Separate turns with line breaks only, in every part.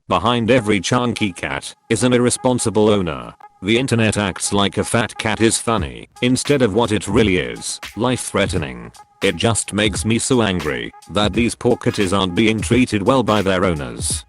Behind every chunky cat is an irresponsible owner. The internet acts like a fat cat is funny instead of what it really is, life-threatening. It just makes me so angry that these poor kitties aren't being treated well by their owners.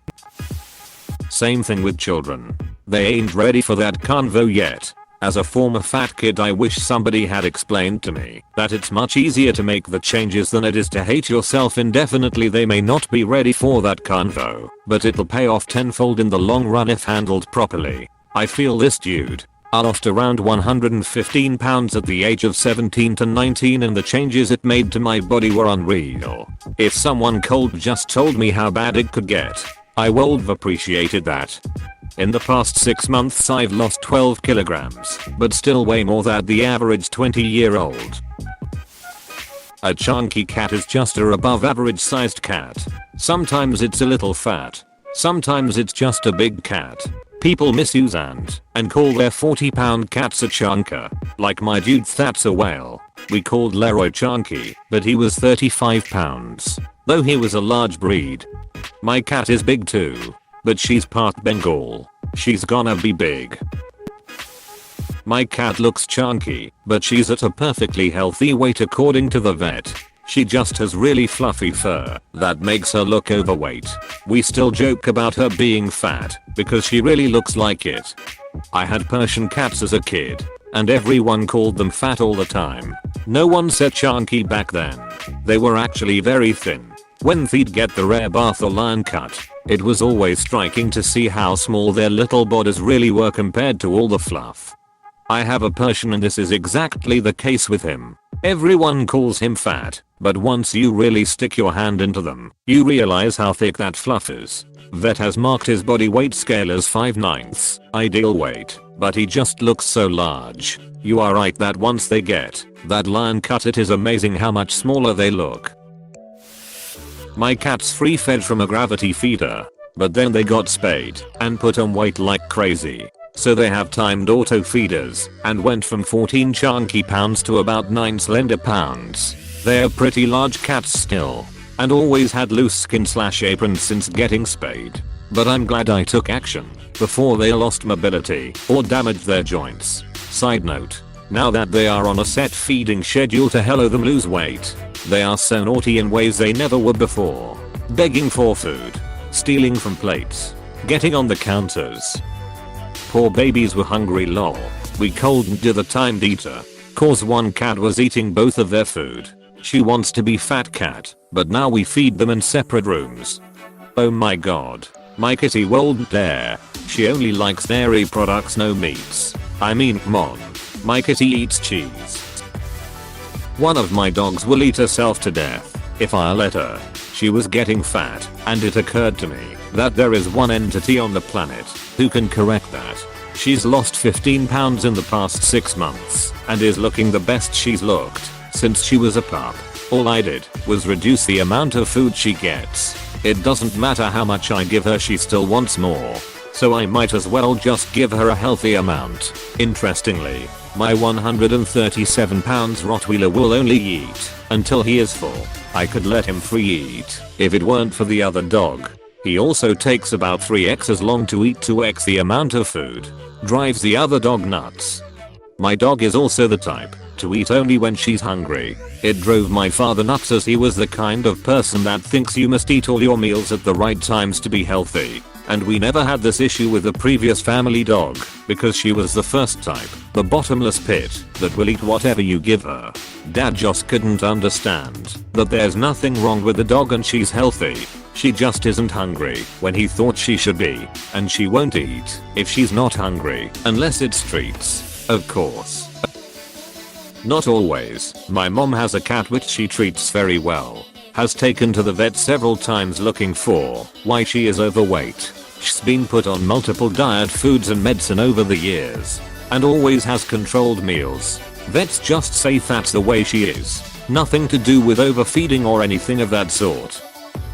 Same thing with children. They ain't ready for that convo yet. As a former fat kid, I wish somebody had explained to me that it's much easier to make the changes than it is to hate yourself indefinitely. They may not be ready for that convo, but it'll pay off tenfold in the long run if handled properly. I feel this dude. I lost around 115 pounds at the age of 17 to 19 and the changes it made to my body were unreal. If someone cold just told me how bad it could get, I would've appreciated that. In the past 6 months I've lost 12 kilograms, but still way more than the average 20-year-old. A chunky cat is just a above average sized cat. Sometimes it's a little fat. Sometimes it's just a big cat. People misuse and call their 40-pound cats a chunker. Like my dude that's a whale. We called Leroy chunky, but he was 35 pounds. Though he was a large breed. My cat is big too. But she's part Bengal. She's gonna be big. My cat looks chunky, but she's at a perfectly healthy weight according to the vet. She just has really fluffy fur that makes her look overweight. We still joke about her being fat because she really looks like it. I had Persian cats as a kid, and everyone called them fat all the time. No one said chunky back then. They were actually very thin. When they'd get the rare bath or lion cut, it was always striking to see how small their little bodies really were compared to all the fluff. I have a Persian and this is exactly the case with him. Everyone calls him fat, but once you really stick your hand into them, you realize how thick that fluff is. Vet has marked his body weight scale as 5/9 ideal weight, but he just looks so large. You are right that once they get that lion cut, it is amazing how much smaller they look. My cats free fed from a gravity feeder, but then they got spayed and put on weight like crazy. So they have timed auto feeders and went from 14 chunky pounds to about 9 slender pounds. They're pretty large cats still, and always had loose skin/aprons since getting spayed. But I'm glad I took action before they lost mobility or damaged their joints. Side note, now that they are on a set feeding schedule to help them lose weight, they are so naughty in ways they never were before. Begging for food, stealing from plates, getting on the counters. Poor babies were hungry lol. We couldn't do the timed eater, cause one cat was eating both of their food. She wants to be fat cat, but now we feed them in separate rooms. Oh my god. My kitty won't dare. She only likes dairy products, no meats. I mean come on. My kitty eats cheese. One of my dogs will eat herself to death if I let her. She was getting fat, and it occurred to me that there is one entity on the planet who can correct that. She's lost 15 pounds in the past 6 months and is looking the best she's looked since she was a pup. All I did was reduce the amount of food she gets. It doesn't matter how much I give her, she still wants more. So I might as well just give her a healthy amount. Interestingly, my 137 pounds Rottweiler will only eat until he is full. I could let him free eat if it weren't for the other dog. He also takes about 3x as long to eat 2x the amount of food. Drives the other dog nuts. My dog is also the type to eat only when she's hungry. It drove my father nuts as he was the kind of person that thinks you must eat all your meals at the right times to be healthy. And we never had this issue with the previous family dog because she was the first type, the bottomless pit, that will eat whatever you give her. Dad just couldn't understand that there's nothing wrong with the dog and she's healthy. She just isn't hungry when he thought she should be, and she won't eat if she's not hungry unless it's treats, of course. Not always. My mom has a cat which she treats very well. Has taken to the vet several times looking for why she is overweight. She's been put on multiple diet foods and medicine over the years, and always has controlled meals. Vets just say that's the way she is. Nothing to do with overfeeding or anything of that sort.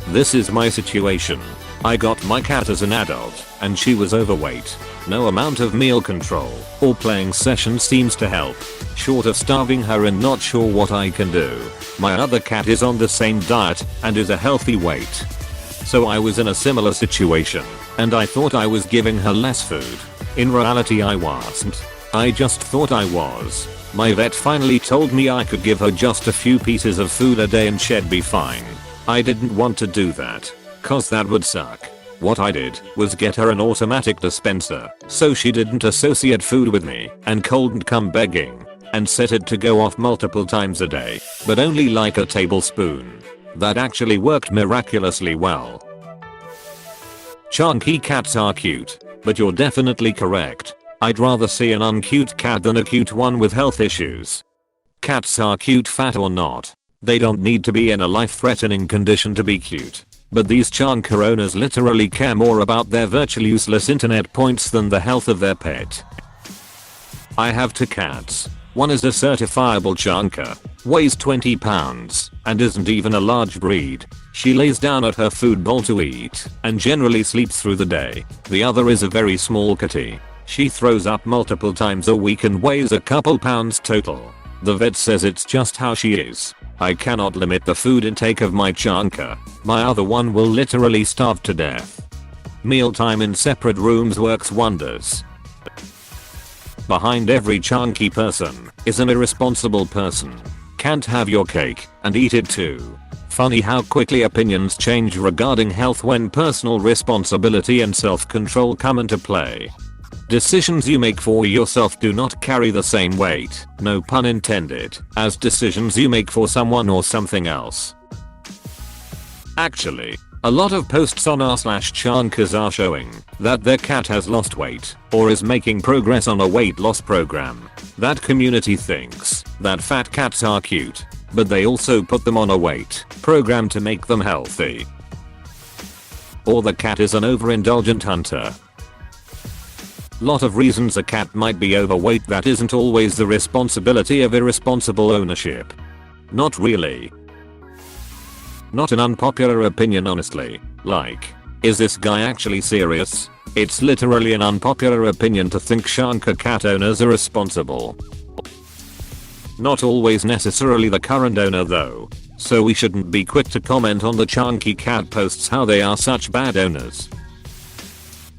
This is my situation. I got my cat as an adult, and she was overweight. No amount of meal control or playing sessions seems to help. Short of starving her and not sure what I can do. My other cat is on the same diet and is a healthy weight. So I was in a similar situation. and I thought I was giving her less food. In reality I wasn't. I just thought I was. My vet finally told me I could give her just a few pieces of food a day and she'd be fine. I didn't want to do that, cause that would suck. What I did was get her an automatic dispenser so she didn't associate food with me and couldn't come begging, and set it to go off multiple times a day, but only like a tablespoon. That actually worked miraculously well. Chonky cats are cute, but you're definitely correct. I'd rather see an uncute cat than a cute one with health issues. Cats are cute fat or not. They don't need to be in a life-threatening condition to be cute. But these chonker owners literally care more about their virtually useless internet points than the health of their pet. I have 2 cats. One is a certifiable chonker, weighs 20 pounds, and isn't even a large breed. She lays down at her food bowl to eat, and generally sleeps through the day. The other is a very small kitty. She throws up multiple times a week and weighs a couple pounds total. The vet says it's just how she is. I cannot limit the food intake of my chonker. My other one will literally starve to death. Mealtime in separate rooms works wonders. Behind every chonky person is an irresponsible person. Can't have your cake and eat it too. Funny how quickly opinions change regarding health when personal responsibility and self-control come into play. Decisions you make for yourself do not carry the same weight, no pun intended, as decisions you make for someone or something else. Actually, a lot of posts on r/chonkers are showing that their cat has lost weight or is making progress on a weight loss program. That community thinks that fat cats are cute, but they also put them on a weight program to make them healthy. Or the cat is an overindulgent hunter. Lot of reasons a cat might be overweight. That isn't always the responsibility of irresponsible ownership. Not really. Not an unpopular opinion honestly. Like, is this guy actually serious? It's literally an unpopular opinion to think chonker cat owners are responsible. Not always necessarily the current owner though, so we shouldn't be quick to comment on the chonky cat posts how they are such bad owners.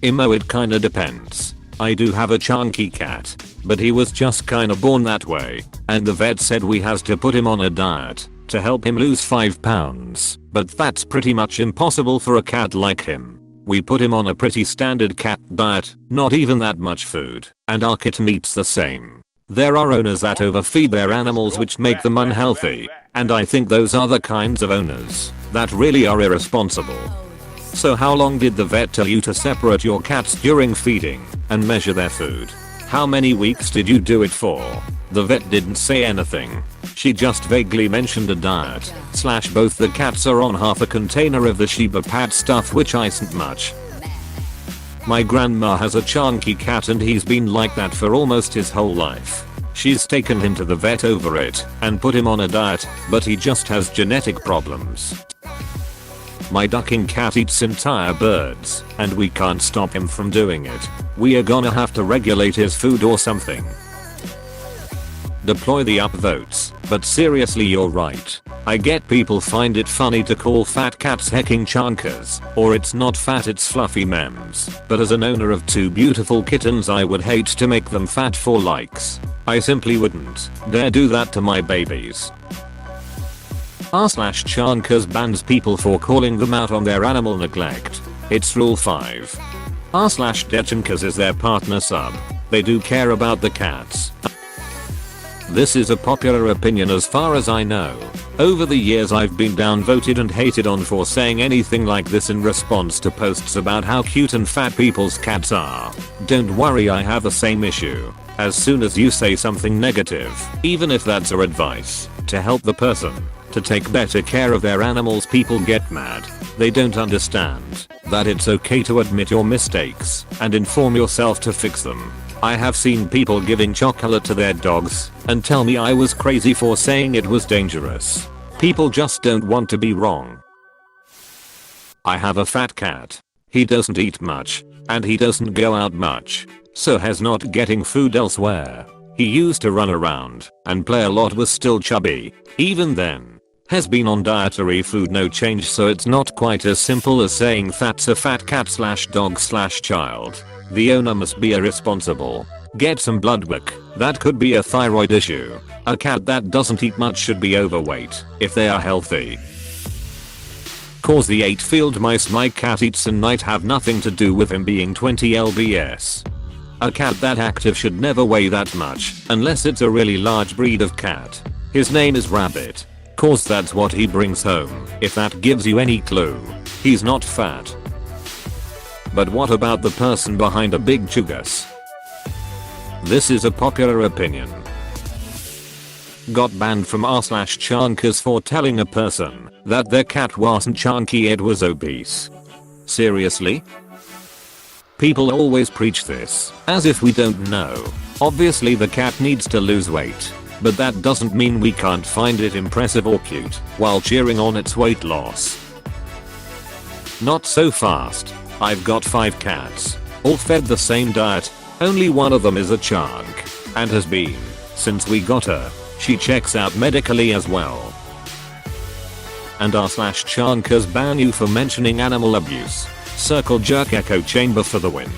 It kinda depends. I do have a chonky cat, but he was just kinda born that way, and the vet said we has to put him on a diet to help him lose 5 pounds, but that's pretty much impossible for a cat like him. We put him on a pretty standard cat diet, not even that much food, and our kitten eats the same. There are owners that overfeed their animals which make them unhealthy, and I think those are the kinds of owners that really are irresponsible. So how long did the vet tell you to separate your cats during feeding and measure their food? How many weeks did you do it for? The vet didn't say anything. She just vaguely mentioned a diet / both the cats are on half a container of the Shiba pad stuff which isn't much. My grandma has a chonky cat and he's been like that for almost his whole life. She's taken him to the vet over it and put him on a diet, but he just has genetic problems. My ducking cat eats entire birds, and we can't stop him from doing it. We are gonna have to regulate his food or something. Deploy the upvotes, but seriously you're right. I get people find it funny to call fat cats hecking chonkers, or it's not fat it's fluffy memes, but as an owner of 2 beautiful kittens I would hate to make them fat for likes. I simply wouldn't dare do that to my babies. r/chonkers bans people for calling them out on their animal neglect. It's rule 5. r/dechonkers is their partner sub. They do care about the cats. This is a popular opinion as far as I know. Over the years I've been downvoted and hated on for saying anything like this in response to posts about how cute and fat people's cats are. Don't worry, I have the same issue. As soon as you say something negative, even if that's our advice to help the person to take better care of their animals, people get mad. They don't understand that it's okay to admit your mistakes and inform yourself to fix them. I have seen people giving chocolate to their dogs and tell me I was crazy for saying it was dangerous. People just don't want to be wrong. I have a fat cat. He doesn't eat much, and he doesn't go out much, so has not getting food elsewhere. He used to run around and play a lot, was still chubby. Even then, has been on dietary food no change, so it's not quite as simple as saying fat's a fat cat slash dog slash child. The owner must be irresponsible. Get some blood work. That could be a thyroid issue. A cat that doesn't eat much should be overweight if they are healthy. Cause the 8 field mice my cat eats a night have nothing to do with him being 20 lbs. A cat that active should never weigh that much unless it's a really large breed of cat. His name is Rabbit. Cause that's what he brings home, if that gives you any clue. He's not fat. But what about the person behind a big chugus? This is a popular opinion. Got banned from r/chonkers for telling a person that their cat wasn't chonky, it was obese. Seriously? People always preach this, as if we don't know. Obviously the cat needs to lose weight, but that doesn't mean we can't find it impressive or cute while cheering on its weight loss. Not so fast. I've got 5 cats, all fed the same diet. Only one of them is a chunk, and has been since we got her. She checks out medically as well. And r/chonkers ban you for mentioning animal abuse. Circle jerk echo chamber for the win.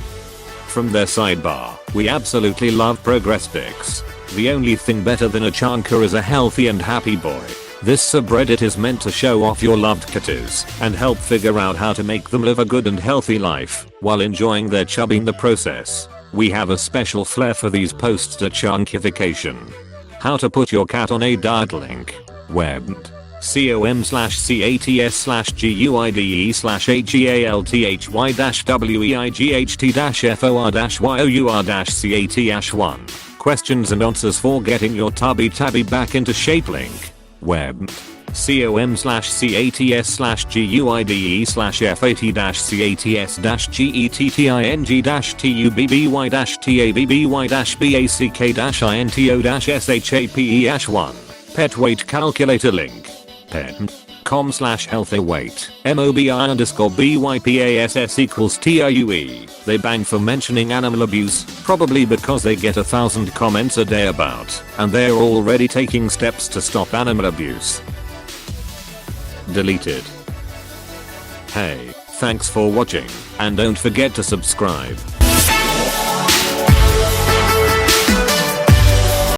From their sidebar, we absolutely love progress sticks. The only thing better than a chonker is a healthy and happy boy. This subreddit is meant to show off your loved kitties and help figure out how to make them live a good and healthy life while enjoying their chubby in the process. We have a special flair for these posts to chunkification. How to put your cat on a diet link. com/COM/CATS/GUIDE/HEALTHWIGHT-FOR-YOUR-CAT-1. Questions and answers for getting your tubby back into shape link. com/COM/CATS/GUIDE/FAT-CATTYBBY-TABBY-TINTO-SHAPE-1. Pet weight calculator link. pet.com/healthyWeight. They bang for mentioning animal abuse, probably because they get 1,000 comments a day about, and they're already taking steps to stop animal abuse. Deleted. Hey, thanks for watching, and don't forget to subscribe.